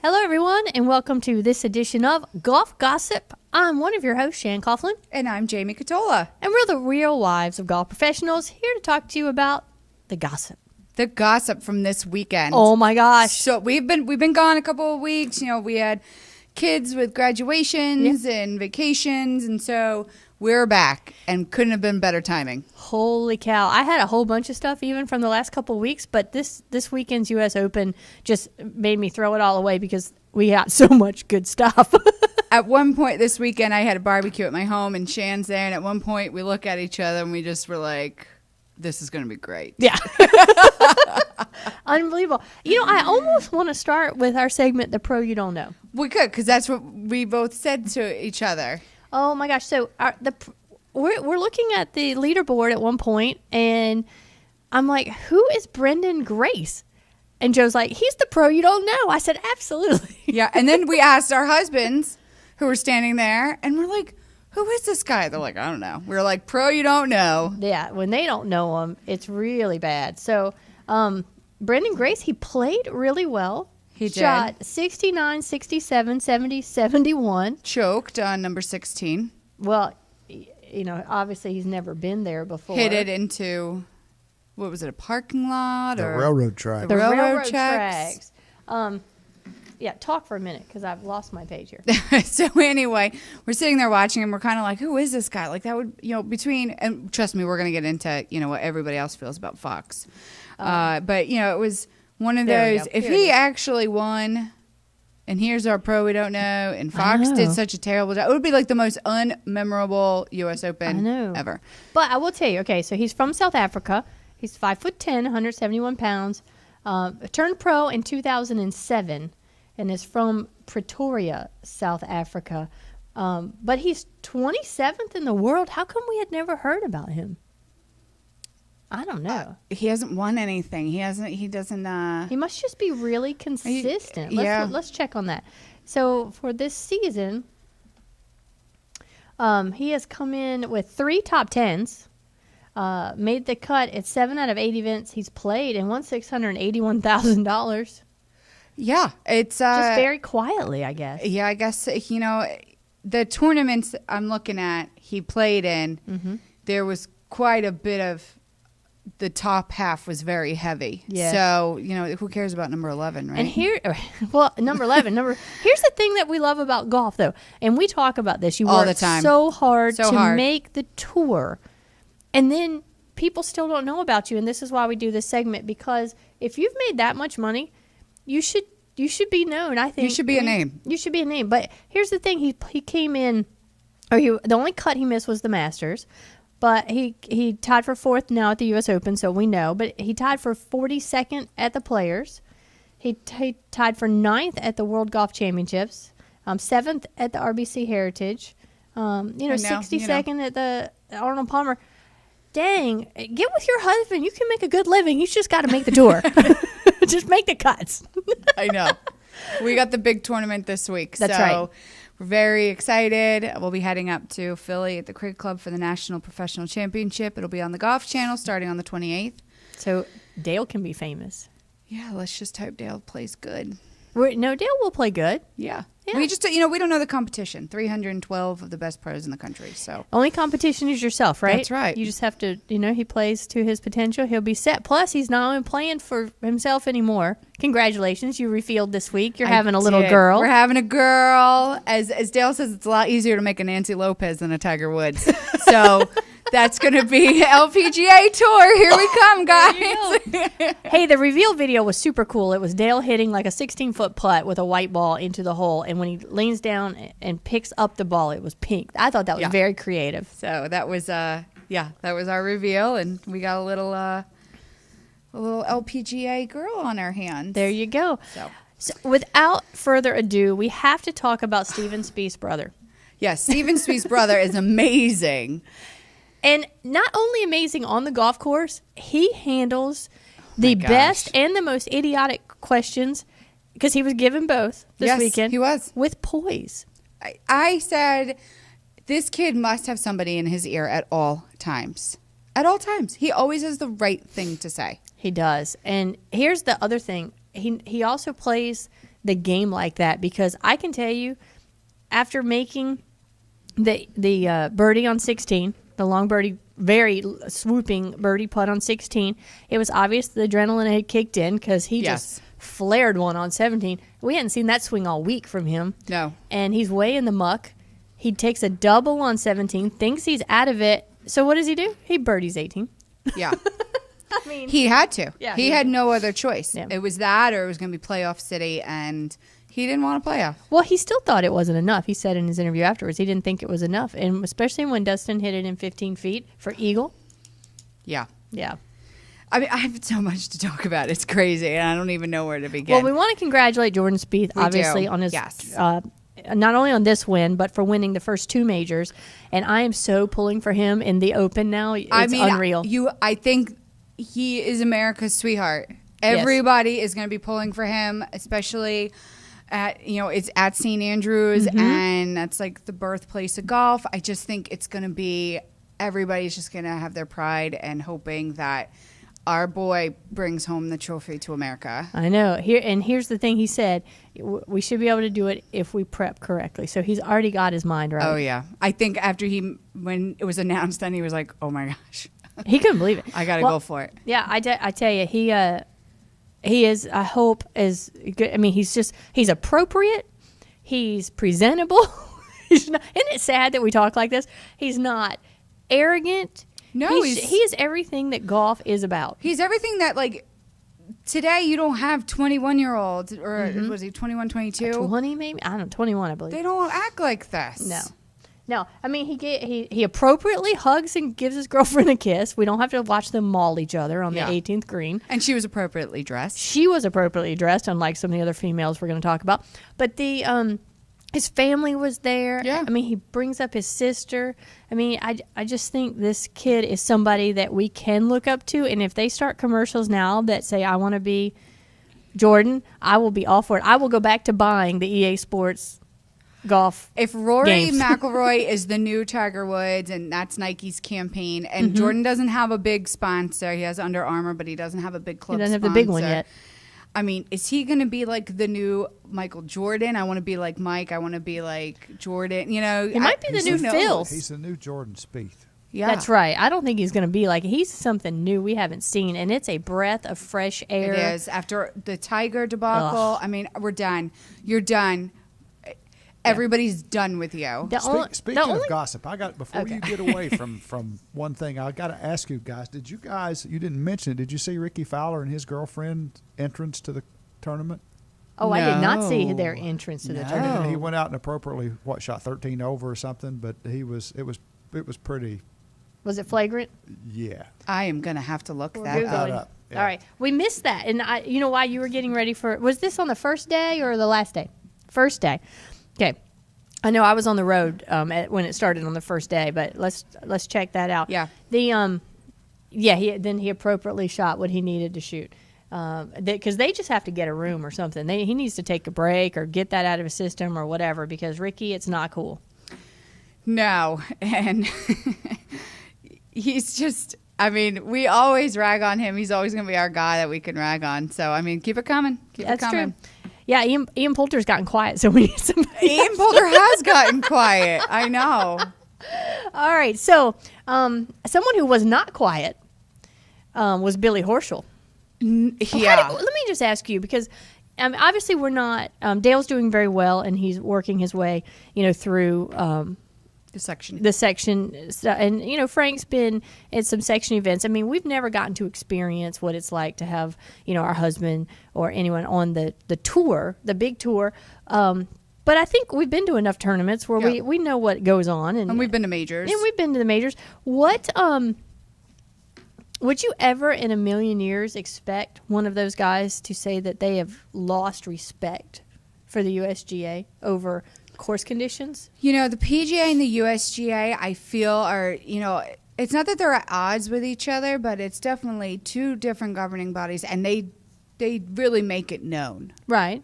Hello, everyone, and welcome to this edition of Golf Gossip. I'm one of your hosts, Shan Coughlin. And I'm Jamie Catola. And we're the real wives of golf professionals here to talk to you about the gossip. The gossip from this weekend. Oh, my gosh. So we've been gone a couple of weeks. You know, we had kids with graduations and vacations, and so we're back, and couldn't have been better timing. Holy cow. I had a whole bunch of stuff even from the last couple of weeks, but this weekend's U.S. Open just made me throw it all away because we got so much good stuff. At one point this weekend, I had a barbecue at my home, and Shan's there, and at one point we look at each other, and we just were like, this is going to be great. Yeah. Unbelievable. You know, I almost want to start with our segment, The Pro You Don't Know. We could, because that's what we both said to each other. Oh, my gosh. So we're looking at the leaderboard at one point, and I'm like, who is Brendan Grace? And Joe's like, he's the pro you don't know. I said, absolutely. Yeah, and then we asked our husbands who were standing there, and we're like, who is this guy? They're like, I don't know. We're like, pro you don't know. Yeah, when they don't know him, it's really bad. So Brendan Grace, he played really well. He did. Shot 69, 67, 70, 71. Choked on number 16. Well, you know, obviously he's never been there before. Hit it into, what was it, a parking lot? The or railroad track. The railroad tracks. Yeah, talk for a minute because I've lost my page here. So anyway, we're sitting there watching and we're kind of like, who is this guy? Like that would, you know, and trust me, we're going to get into, you know, what everybody else feels about Fox. But, you know, it was one of those, if he actually won, and here's our pro we don't know, and Fox did such a terrible job, it would be like the most unmemorable U.S. Open ever. But I will tell you, okay, so he's from South Africa. He's 5'10", 171 pounds. Turned pro in 2007 and is from Pretoria, South Africa. But he's 27th in the world. How come we had never heard about him? I don't know. He hasn't won anything. He doesn't. He must just be really consistent. Let's check on that. So for this season, he has come in with 3 top 10s. Made the cut at 7 out of 8 events he's played and won $681,000. Yeah, it's just very quietly, I guess. Yeah, I guess, you know, the tournaments I'm looking at he played in, there was quite a bit of the top half was very heavy. Yeah. So, you know, who cares about number 11, right? And number 11. Here's the thing that we love about golf, though, and we talk about this. You all work the time. so hard to make the tour, and then people still don't know about you, and this is why we do this segment, because if you've made that much money, you should be known, I think. You should be a name. You should be a name. But here's the thing. He came in, the only cut he missed was the Masters. But he tied for 4th now at the U.S. Open, so we know. But he tied for 42nd at the Players. He tied for 9th at the World Golf Championships, 7th at the RBC Heritage, 62nd at the Arnold Palmer. Dang, get with your husband. You can make a good living. He's just got to make the tour. Just make the cuts. I know. We got the big tournament this week. That's right. We're very excited. We'll be heading up to Philly at the Cricket Club for the National Professional Championship. It'll be on the Golf Channel starting on the 28th. So Dale can be famous. Yeah, let's just hope Dale plays good. Dale will play good. Yeah. We just, we don't know the competition. 312 of the best pros in the country. So only competition is yourself, right? That's right. You just have to, he plays to his potential. He'll be set. Plus, he's not only playing for himself anymore. Congratulations. You revealed this week. You're having a little girl. We're having a girl. As Dale says, it's a lot easier to make a Nancy Lopez than a Tiger Woods. So that's going to be LPGA Tour. Here we come, guys. Hey, the reveal video was super cool. It was Dale hitting like a 16-foot putt with a white ball into the hole. And when he leans down and picks up the ball, it was pink. I thought that was very creative. So that was, that was our reveal. And we got a little LPGA girl on our hands. There you go. So without further ado, we have to talk about Steven Spieth's brother. Yes, Steven Spieth's brother is amazing. And not only amazing on the golf course, he handles the best and the most idiotic questions, because he was given both this weekend. He was. With poise. I said, this kid must have somebody in his ear at all times. At all times. He always has the right thing to say. He does. And here's the other thing. He also plays the game like that, because I can tell you, after making the birdie on 16, the long birdie, very swooping birdie putt on 16, it was obvious the adrenaline had kicked in because he just flared one on 17. We hadn't seen that swing all week from him. No. And he's way in the muck. He takes a double on 17, thinks he's out of it. So what does he do? He birdies 18. Yeah. I mean, he had to. Yeah, he had no other choice. Yeah. It was that, or it was going to be playoff city, and he didn't want a playoff. Well, he still thought it wasn't enough. He said in his interview afterwards he didn't think it was enough, and especially when Dustin hit it in 15 feet for eagle. Yeah. Yeah. I mean, I have so much to talk about. It's crazy, and I don't even know where to begin. Well, we want to congratulate Jordan Spieth, obviously, on his not only on this win, but for winning the first 2 majors. And I am so pulling for him in the Open now. It's unreal. I think he is America's sweetheart. Everybody is going to be pulling for him, especially at, it's at St. Andrews, and that's like the birthplace of golf. I just think it's going to be, everybody's just going to have their pride and hoping that our boy brings home the trophy to America. I know. Here's the thing he said. We should be able to do it if we prep correctly. So he's already got his mind right. Oh, yeah. I think after when it was announced, then he was like, oh, my gosh. He couldn't believe it. I got to go for it. Yeah, I tell you, he is, I hope, as good. I mean, he's appropriate. He's presentable. Isn't it sad that we talk like this? He's not arrogant. No, he is everything that golf is about. He's everything that, like, today you don't have 21-year-olds, or was he 21, 22? 20 maybe? I don't know, 21 I believe. They don't act like this. No. I mean, he appropriately hugs and gives his girlfriend a kiss. We don't have to watch them maul each other on the 18th green. And she was appropriately dressed. She was appropriately dressed, unlike some of the other females we're going to talk about. But his family was there. Yeah. I mean, he brings up his sister. I mean, I just think this kid is somebody that we can look up to. And if they start commercials now that say, I want to be Jordan, I will be all for it. I will go back to buying the EA Sports golf. If Rory games. McIlroy is the new Tiger Woods, and that's Nike's campaign, and Jordan doesn't have a big sponsor. He has Under Armour, but he doesn't have a big club sponsor. He doesn't have the big one yet. I mean, is he going to be like the new Michael Jordan? I want to be like Mike. I want to be like Jordan. He might be the new Phil. He's the new Jordan Spieth. Yeah. That's right. I don't think he's going to be like, he's something new we haven't seen, and it's a breath of fresh air. It is. After the Tiger debacle, I mean, we're done. You're done. Everybody's done with you. Speaking of gossip, before you get away from one thing, I got to ask you guys, you didn't mention it, did you see Ricky Fowler and his girlfriend entrance to the tournament? Oh, I did not see their entrance to the tournament. He went out and appropriately, shot 13 over or something, but it was pretty. Was it flagrant? Yeah. I am going to have to look that up. Yeah. All right. We missed that. And you know why you were getting ready for, was this on the first day or the last day? First day. Okay. I know I was on the road when it started on the first day, but let's check that out. Yeah. He appropriately shot what he needed to shoot. Because they just have to get a room or something. He needs to take a break or get that out of his system or whatever, because Ricky, it's not cool. No. And he's just, I mean, we always rag on him. He's always going to be our guy that we can rag on. So, I mean, keep it coming. That's true. Yeah, Ian Poulter's gotten quiet, so we need somebody. Ian Poulter has gotten quiet. I know. All right, so someone who was not quiet was Billy Horschel. Yeah. Let me just ask you, because obviously we're not. Dale's doing very well, and he's working his way, through the section, and Frank's been at some section events. I mean, we've never gotten to experience what it's like to have our husband or anyone on the tour, the big tour. But I think we've been to enough tournaments where we know what goes on, and we've been to majors. And we've been to the majors. What would you ever in a million years expect one of those guys to say that they have lost respect for the USGA over course conditions? The PGA and the USGA, I feel, are, it's not that they're at odds with each other, but it's definitely two different governing bodies, and they really make it known. Right.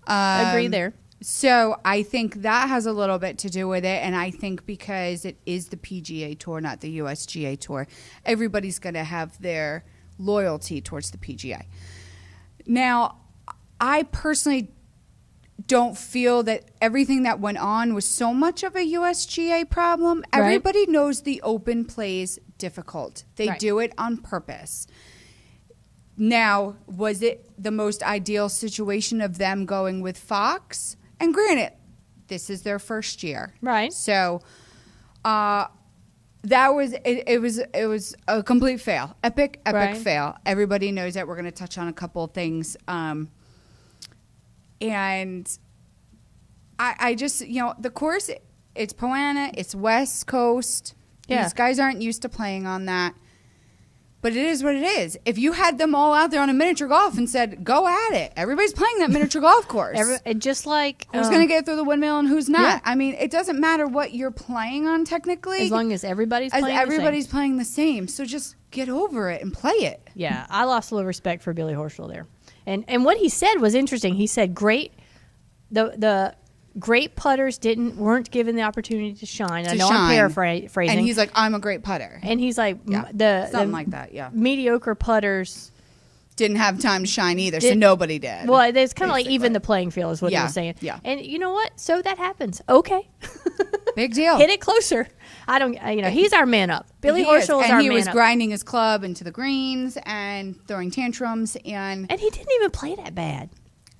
Agree there. So I think that has a little bit to do with it, and I think because it is the PGA Tour, not the USGA Tour, everybody's going to have their loyalty towards the PGA. Now, I personally don't feel that everything that went on was so much of a USGA problem. Right. Everybody knows the Open plays difficult. They Right. do it on purpose. Now, was it the most ideal situation of them going with Fox? And granted, this is their first year. Right. So, that was it was a complete fail. Epic Right. fail. Everybody knows that. We're going to touch on a couple of things. And I just, the course, it's Poa annua, it's West Coast. Yeah. These guys aren't used to playing on that. But it is what it is. If you had them all out there on a miniature golf and said, go at it, everybody's playing that miniature golf course. Just like Who's going to get through the windmill and who's not? Yeah. I mean, it doesn't matter what you're playing on technically. as long as everybody's playing everybody's playing the same. So just get over it and play it. Yeah, I lost a little respect for Billy Horschel there, and what he said was interesting. He said, "Great, the great putters weren't given the opportunity to shine." I know I'm paraphrasing, And he's like, "I'm a great putter." and he's like, Yeah, something like that. Yeah, mediocre putters didn't have time to shine either, so nobody did. Well, it's kind of like basically. even the playing field is what he Yeah, was saying. yeah. And you know what? So that happens. Okay. Big deal. Hit it closer. I don't. He's our man up. Billy Horschel is our man up. And he was grinding his club into the greens and throwing tantrums, and he didn't even play that bad.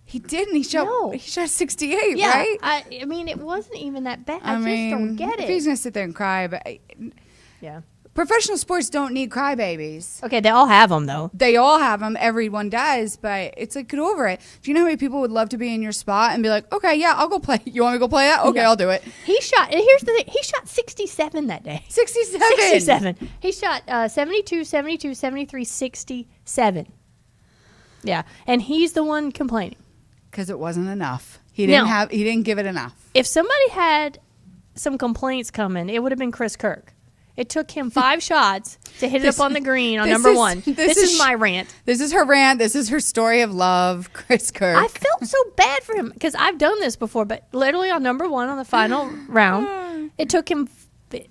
he didn't. He shot 68, Yeah, right? I mean, it wasn't even that bad. I I mean, just don't get if it. he's gonna sit there and cry, but Yeah. professional sports don't need crybabies. Okay, they all have them though. They all have them. Everyone does, but it's like, get over it. Do you know how many people would love to be in your spot and be like, okay, yeah, I'll go play. You want me to go play that? Okay, Yeah. I'll do it. He shot. And here's the thing. He shot 67 that day. 67. 67. He shot 72, 72, 73, 67. Yeah, and he's the one complaining. Because it wasn't enough. He didn't give it enough. If somebody had some complaints coming, it would have been Chris Kirk. It took him 5 shots to hit it up on the green on number 1. This is my rant. This is her rant. This is her story of love, Chris Kirk. I felt so bad for him because I've done this before, but literally on number 1 on the final round, it took him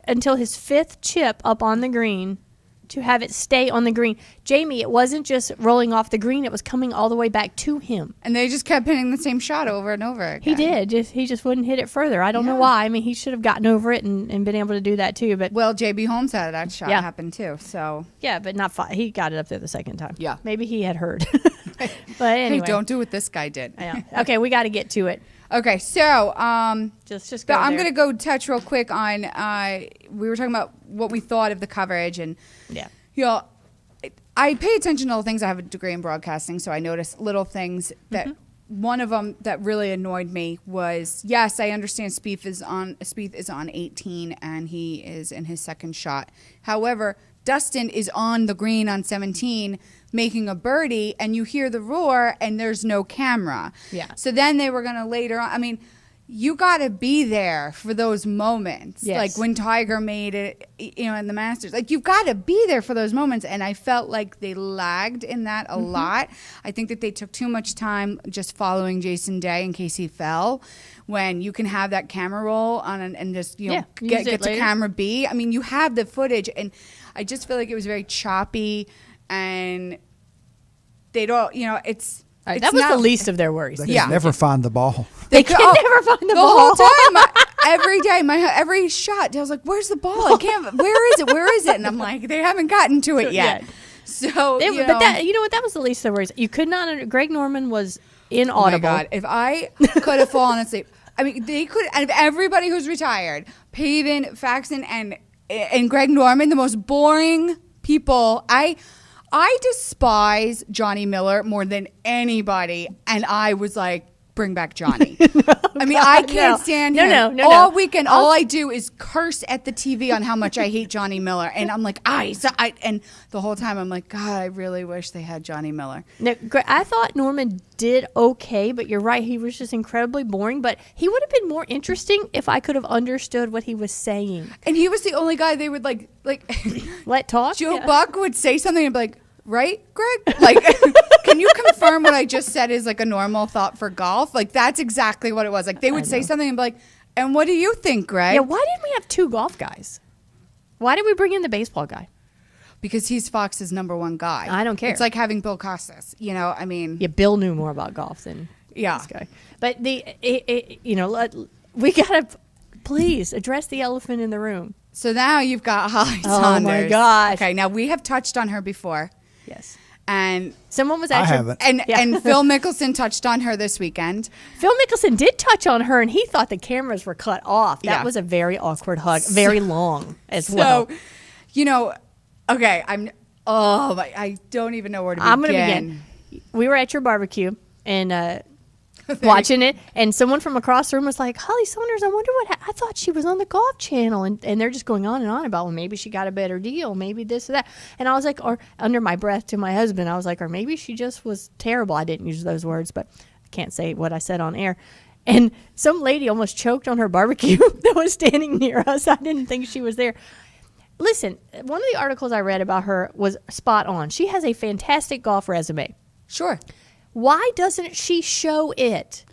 until his 5th chip up on the green to have it stay on the green. Jamie, it wasn't just rolling off the green, it was coming all the way back to him. And they just kept hitting the same shot over and over again. He did. He just wouldn't hit it further. I don't know why. I mean, he should have gotten over it and been able to do that too. But Well, J.B. Holmes had that shot happen too. So yeah, but not he got it up there the second time. Yeah. Maybe he had heard. But anyway. hey, don't do what this guy did. Yeah. Okay, we got to get to it. Okay, so Just go but I'm there. going to go touch real quick on we were talking about what we thought of the coverage, and I pay attention to all things. I have a degree in broadcasting, so I notice little things that one of them that really annoyed me was, yes, I understand Spieth is on 18 and he is in his second shot. However, Dustin is on the green on 17 making a birdie, and you hear the roar and there's no camera. Yeah. So then they were going to later on, I mean, you got to be there for those moments. Yes. Like when Tiger made it, in the Masters. Like, you've got to be there for those moments. And I felt like they lagged in that a lot. I think that they took too much time just following Jason Day in case he fell, when you can have that camera roll on and just, get to camera B. I mean, you have the footage. And I just feel like it was very choppy, and they don't, it's... All right, that was the least of their worries. They can never find the ball. They can never find the ball. The whole time, every day, every shot, I was like, "Where's the ball? I can't. Where is it? Where is it?" And I'm like, "They haven't gotten to it yet." So, but that, that was the least of their worries. You could not. Greg Norman was inaudible. Oh my God! If I could have fallen asleep, I mean, they could. And everybody who's retired, Pavin, Faxon, and Greg Norman, the most boring people. I despise Johnny Miller more than anybody, and I was like, bring back Johnny. I mean, I can't stand him. All weekend, all I do is curse at the TV on how much I hate Johnny Miller, and I'm like, and the whole time I'm like, God, I really wish they had Johnny Miller. Now, I thought Norman did okay, but you're right, he was just incredibly boring, but he would have been more interesting if I could have understood what he was saying. And he was the only guy they would like let talk. Joe Buck would say something and be like, right, Greg? Like, can you confirm what I just said is like a normal thought for golf? Like, that's exactly what it was. Like, they would say something and be like, and what do you think, Greg? Yeah, why didn't we have 2 golf guys? Why did we bring in the baseball guy? Because he's Fox's number 1 guy. I don't care. It's like having Bill Costas. I mean. Yeah, Bill knew more about golf than Yeah. This guy. But we gotta please address the elephant in the room. So now you've got Holly Oh, Saunders. my gosh. Okay, now we have touched on her before. Yes. And Someone was I actually haven't. and Phil Mickelson touched on her this weekend. Phil Mickelson did touch on her, and he thought the cameras were cut off. That Yeah. was a very awkward hug, very long as well. So, okay, I don't even know where to begin. I'm going to begin. We were at your barbecue and watching it, and someone from across the room was like, Holly Saunders, I wonder what I thought she was on the Golf Channel, and they're just going on and on about, well, maybe she got a better deal, maybe this or that. And I was like, or under my breath to my husband, I was like, or maybe she just was terrible. I didn't use those words, but I can't say what I said on air. And some lady almost choked on her barbecue that was standing near us. I didn't think she was there. Listen, one of the articles I read about her was spot on. She has a fantastic golf resume. Sure. Why doesn't she show it?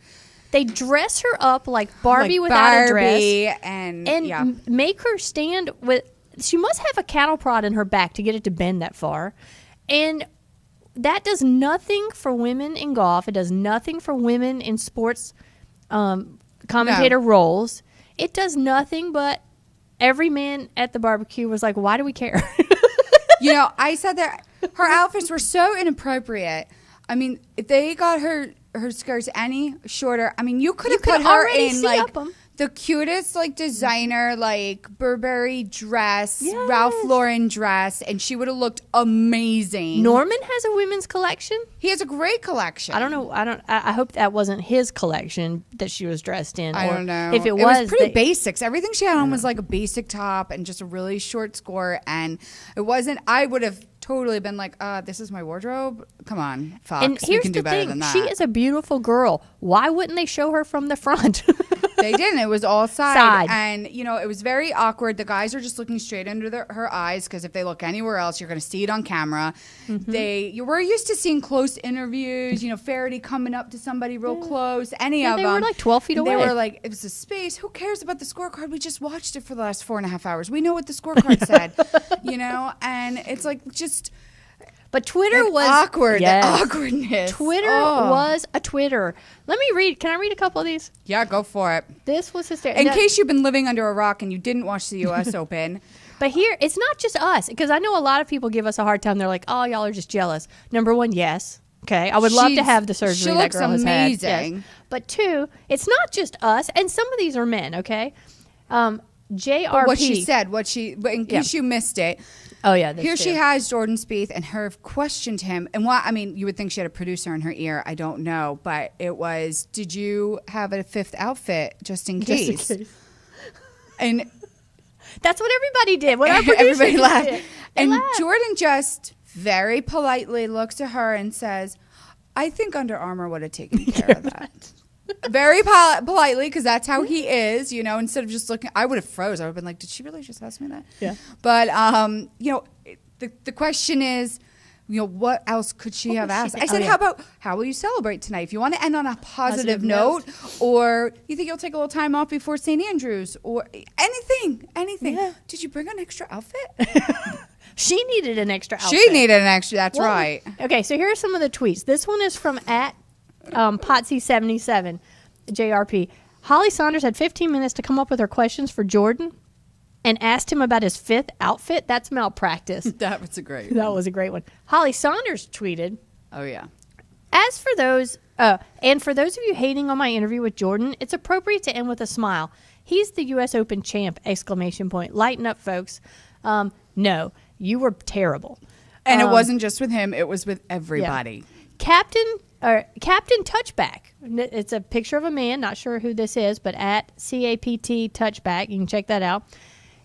They dress her up like Barbie Like without a dress Barbie and yeah. make her stand with. She must have a cattle prod in her back to get it to bend that far, and that does nothing for women in golf. It does nothing for women in sports commentator roles. It does nothing, but every man at the barbecue was like, "Why do we care?" I said that her outfits were so inappropriate. I mean, if they got her skirts any shorter, I mean, you could have put her already in see like up 'em. the cutest like designer like Burberry dress, Yes. Ralph Lauren dress, and she would have looked amazing. Norman has a women's collection. He has a great collection. I don't know. I hope that wasn't his collection that she was dressed in. I or don't know. If it was was pretty basics. Everything she had on was like a basic top and just a really short skirt, and it wasn't. I would have totally been like, this is my wardrobe. Come on, Fox. And we here's can the do better thing: than that. she is a beautiful girl. Why wouldn't they show her from the front? They didn't. It was all Side. And it was very awkward. The guys are just looking straight into her eyes because if they look anywhere else, you're going to see it on camera. Mm-hmm. We're used to seeing close interviews. Faraday coming up to somebody real close. Any of they them. were like 12 feet They away. were like, it was a space. Who cares about the scorecard? We just watched it for the last 4.5 hours. We know what the scorecard said. And it's like just. But Twitter And was awkward. Yes. The awkwardness. Twitter Oh. was a Twitter. Let me read. Can I read a couple of these? Yeah, go for it. This was hysterical. In case you've been living under a rock and you didn't watch the U.S. Open. But here, it's not just us, because I know a lot of people give us a hard time. They're like, "Oh, y'all are just jealous." Number one, yes. Okay, I would love to have the surgery she that looks girl has had. amazing. Yes. But two, it's not just us, and some of these are men. Okay, JRP. But what she said, but in case you missed it, Oh yeah, this here too. she has Jordan Spieth, and her questioned him. And you would think she had a producer in her ear. I don't know, but it was, did you have a fifth outfit just in case? And That's what everybody did. What our everybody producers laughed. did. They And laughed. Jordan just very politely looks at her and says, "I think Under Armour would have taken care of that." Very politely, because that's how he is, instead of just looking. I would have froze. I would have been like, did she really just ask me that? Yeah. But, the question is, what else could she have was she asked? saying? I said, Oh, yeah. how will you celebrate tonight? If you want to end on a positive Positive note, or you think you'll take a little time off before St. Andrews, or anything. Yeah. Did you bring an extra outfit? She needed an extra outfit. She needed an extra. That's Well, right. Okay, so here are some of the tweets. This one is from Potsy77, JRP. Holly Saunders had 15 minutes to come up with her questions for Jordan and asked him about his fifth outfit. That's malpractice. That was a great. That was a great one. Holly Saunders tweeted, Oh yeah. as for those, and for those of you hating on my interview with Jordan, it's appropriate to end with a smile. He's the U.S. Open champ! ! Lighten up, folks. No, you were terrible. And it wasn't just with him; it was with everybody. Captain Touchback. It's a picture of a man. Not sure who this is, but at CAPT Touchback. You can check that out.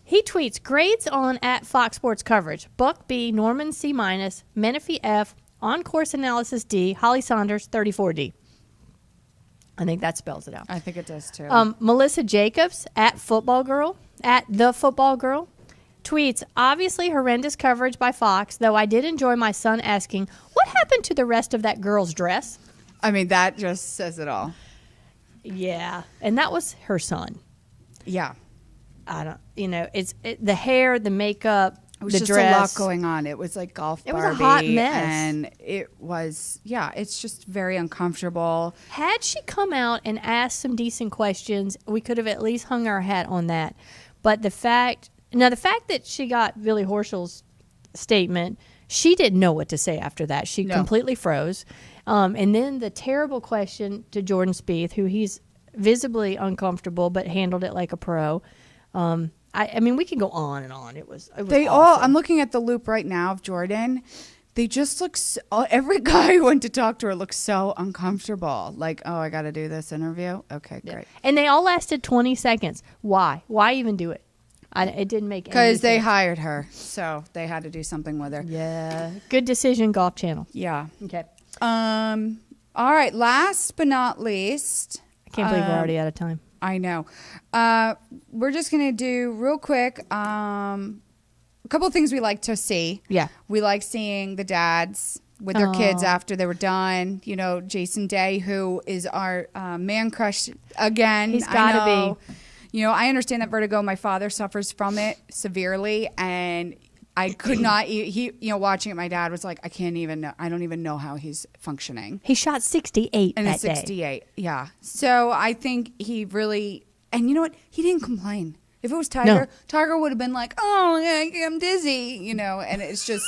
He tweets grades on at Fox Sports coverage. Buck B, Norman C-, Menifee F, on course analysis D, Holly Saunders 34 D. I think that spells it out. I think it does too. Melissa Jacobs at the football girl tweets, obviously horrendous coverage by Fox, though I did enjoy my son asking, what happened to the rest of that girl's dress? I mean, that just says it all. Yeah. And that was her son. Yeah. I don't, the hair, the makeup. It was the just dress. a lot going on. It was like golf It was Barbie. a hot mess. And it was, it's just very uncomfortable. Had she come out and asked some decent questions, we could have at least hung our hat on that. But the fact that she got Billy Horschel's statement, she didn't know what to say after that. She completely froze. And then the terrible question to Jordan Spieth, who he's visibly uncomfortable but handled it like a pro. I mean, we can go on and on. It was They awful. all, I'm looking at the loop right now of Jordan. They just look, every guy who went to talk to her looks so uncomfortable. Like, oh, I got to do this interview? Okay, Yeah. great. And they all lasted 20 seconds. Why? Why even do it? It didn't make any Because they sense. hired her. So they had to do something with her. Yeah. Good decision, Golf Channel. Yeah. Okay. All right. Last but not least. I can't believe we're already out of time. I know. We're just going to do real quick a couple of things we like to see. Yeah. We like seeing the dads with their kids after they were done. You know, Jason Day, who is our man crush again. He's gotta be. You know, I understand that vertigo. My father suffers from it severely, and I could not. Watching it, my dad was like, I can't even know. I don't even know how he's functioning. He shot 68 And that it's day. 68. Yeah. So I think he really, and you know what? He didn't complain. If it was Tiger, Tiger would have been like, oh, yeah, I'm dizzy, you know, and it's just,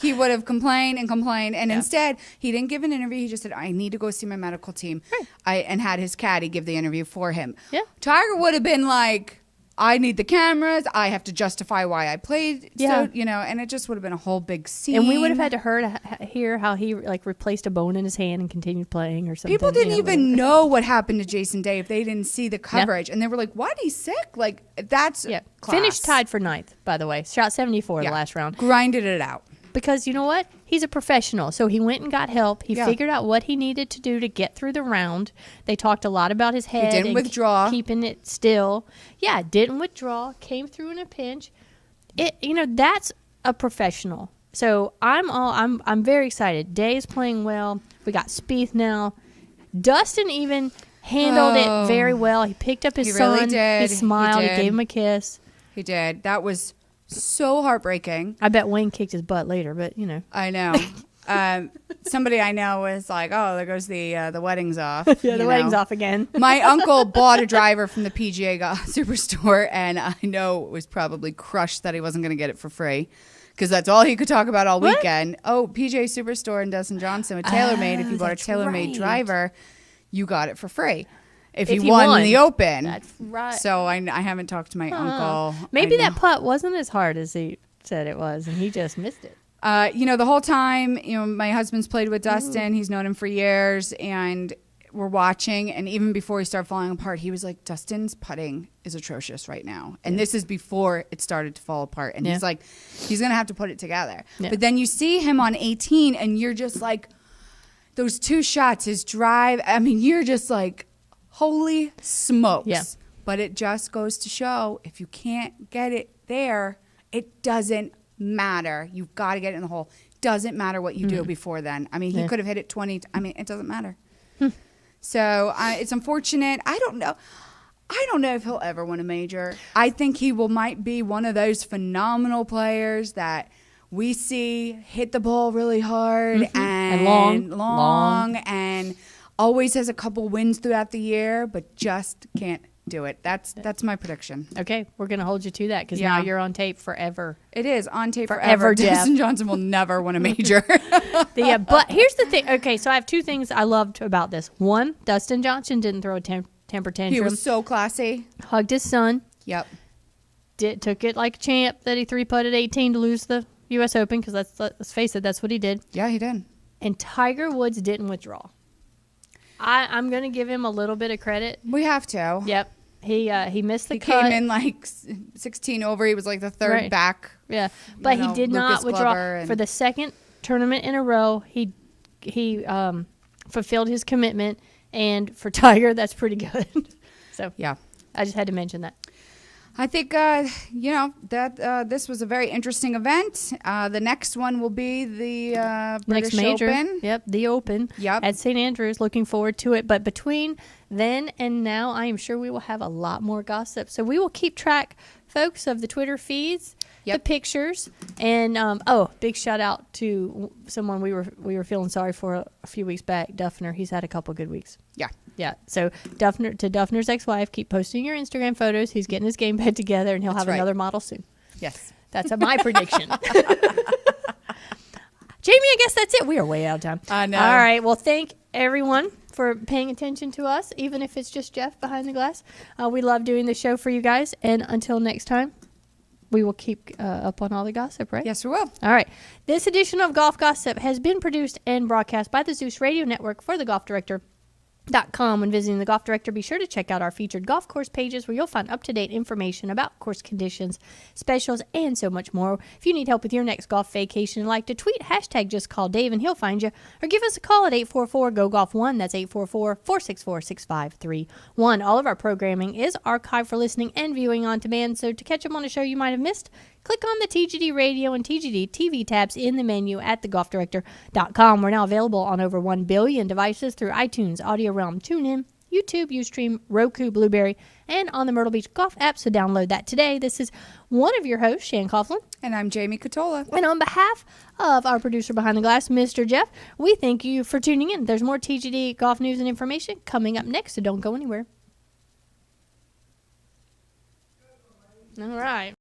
he would have complained. And instead, he didn't give an interview. He just said, I need to go see my medical team. Right. And had his caddy give the interview for him. Yeah. Tiger would have been like, I need the cameras. I have to justify why I played. Yeah. So, you know, and it just would have been a whole big scene. And we would have had to hear how he like replaced a bone in his hand and continued playing or something. People didn't you know, even know what happened to Jason Day if they didn't see the coverage. And they were like, why is he sick? Like, that's class. Finished tied for ninth, by the way. Shot 74 the last round. Grinded it out. Because you know what? He's a professional. So he went and got help. He figured out what he needed to do to get through the round. They talked a lot about his head. didn't and withdraw. Keeping it still. Yeah, didn't withdraw. Came through in a pinch. That's a professional. So I'm very excited. Day is playing well. We got Spieth now. Dustin even handled it very well. He picked up his He son. really did. He smiled. He He did. gave him a kiss. He did. That was so heartbreaking. I bet Wayne kicked his butt later, but you know. I know. Somebody I know was like, oh, there goes the wedding's off. Yeah, the wedding's off again. My uncle bought a driver from the PGA Superstore, and I know it was probably crushed that he wasn't going to get it for free because that's all he could talk about all weekend. Oh, PGA Superstore and Dustin Johnson with TaylorMade. If you bought a that's TaylorMade right. driver, you got it for free. If you you won won. the Open. That's right. So I haven't talked to my uncle. Maybe I know. that putt wasn't as hard as he said it was, and he just missed it. The whole time, my husband's played with Dustin. He's known him for years, and we're watching. And even before he started falling apart, he was like, Dustin's putting is atrocious right now. And this is before it started to fall apart. And he's like, he's going to have to put it together. Yeah. But then you see him on 18, and you're just like, those two shots, his drive, I mean, you're just like, holy smokes. Yeah. But it just goes to show if you can't get it there, it doesn't matter. You've got to get it in the hole. Doesn't matter what you do before then. I mean, he could have hit it 20. I mean, it doesn't matter. So it's unfortunate. I don't know if he'll ever win a major. I think he might be one of those phenomenal players that we see hit the ball really hard and long and always has a couple wins throughout the year, but just can't do it. That's my prediction. Okay, we're going to hold you to that because now you're on tape forever. It is on tape Forever, forever. Jeff. Dustin Johnson will never win a major. But here's the thing. Okay, so I have two things I loved about this. One, Dustin Johnson didn't throw a temper tantrum. He was so classy. Hugged his son. Yep. Took it like a champ that he 3-putted 18 to lose the U.S. Open because let's face it, that's what he did. Yeah, he did. And Tiger Woods didn't withdraw. I'm going to give him a little bit of credit. We have to. Yep. He missed the He cut. came in like 16 over. He was like the third Right. back. Yeah, but he did not Lucas withdraw Glover and- for the second tournament in a row. He fulfilled his commitment, and for Tiger, that's pretty good. So Yeah. I just had to mention that. I think, that this was a very interesting event. The next one will be the British Next major, Open. yep, the Open, Yep. at St. Andrews. Looking forward to it. But between then and now, I am sure we will have a lot more gossip. So we will keep track, folks, of the Twitter feeds. the pictures, and big shout out to someone we were feeling sorry for a few weeks back, Duffner. He's had a couple good weeks. Yeah. So Duffner's ex-wife, keep posting your Instagram photos. He's getting his game bed together, and he'll have another model soon. Yes, that's my prediction. Jamie, I guess that's it. We are way out of time. I know. All right. Well, thank everyone for paying attention to us, even if it's just Jeff behind the glass. We love doing the show for you guys. And until next time, we will keep up on all the gossip, right? Yes, we will. All right. This edition of Golf Gossip has been produced and broadcast by the Zeus Radio Network for the Golf Director. When visiting the Golf Director, be sure to check out our featured golf course pages where you'll find up-to-date information about course conditions, specials, and so much more. If you need help with your next golf vacation and like to tweet, just call Dave and he'll find you. Or give us a call at 844-GO-GOLF1. That's 844-464-6531. All of our programming is archived for listening and viewing on demand, so to catch up on a show you might have missed, click on the TGD Radio and TGD TV tabs in the menu at thegolfdirector.com. We're now available on over 1 billion devices through iTunes, Audio Realm, TuneIn, YouTube, Ustream, Roku, Blueberry, and on the Myrtle Beach Golf app, so download that today. This is one of your hosts, Shan Coughlin. And I'm Jamie Cotola. And on behalf of our producer behind the glass, Mr. Jeff, we thank you for tuning in. There's more TGD golf news and information coming up next, so don't go anywhere. All right.